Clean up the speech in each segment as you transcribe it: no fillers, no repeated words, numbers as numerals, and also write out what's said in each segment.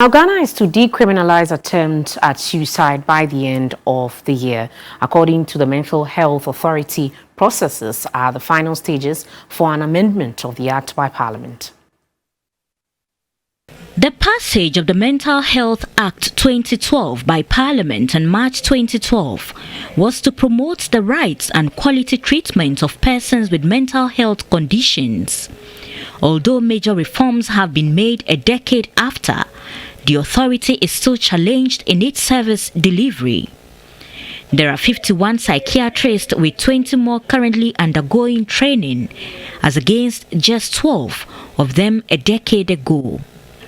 Now, Ghana is to decriminalize attempts at suicide by the end of the year. According to the Mental Health Authority, processes are the final stages for an amendment of the Act by Parliament. The passage of the Mental Health Act 2012 by Parliament in March 2012 was to promote the rights and quality treatment of persons with mental health conditions. Although major reforms have been made a decade after, the authority is still challenged in its service delivery. There are 51 psychiatrists with 20 more currently undergoing training, as against just 12 of them a decade ago.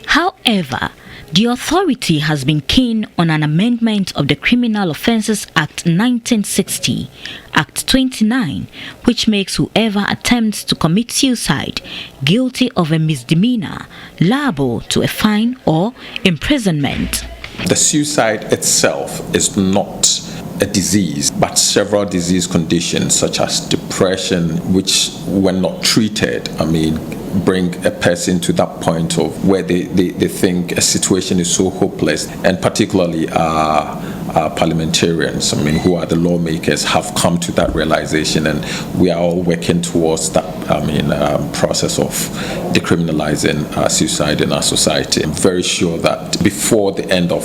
However, the authority has been keen on an amendment of the Criminal Offences Act 1960, Act 29, which makes whoever attempts to commit suicide guilty of a misdemeanor liable to a fine or imprisonment. The suicide itself is not a disease, but several disease conditions such as depression, which when not treated, bring a person to that point of where they think a situation is so hopeless, and particularly parliamentarians, who are the lawmakers, have come to that realization, and we are all working towards that process of decriminalizing suicide in our society. I'm very sure that before the end of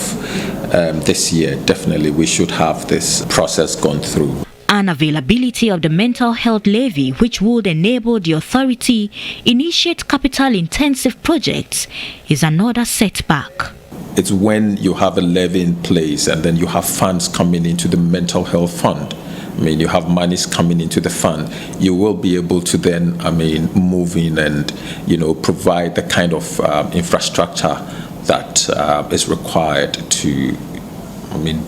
this year, definitely we should have this process gone through. Unavailability of the mental health levy, which would enable the authority initiate capital-intensive projects, is another setback. It's when you have a levy in place and then you have funds coming into the mental health fund. You have monies coming into the fund. You will be able to then, move in and, provide the kind of infrastructure that is required to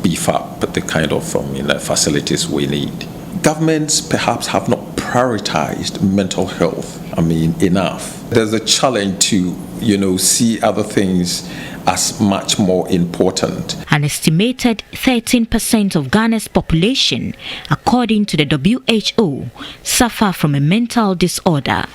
beef up the kind of facilities we need. Governments perhaps have not prioritized mental health enough. There's a challenge to see other things as much more important. An estimated 13% of Ghana's population, according to the WHO, suffer from a mental disorder.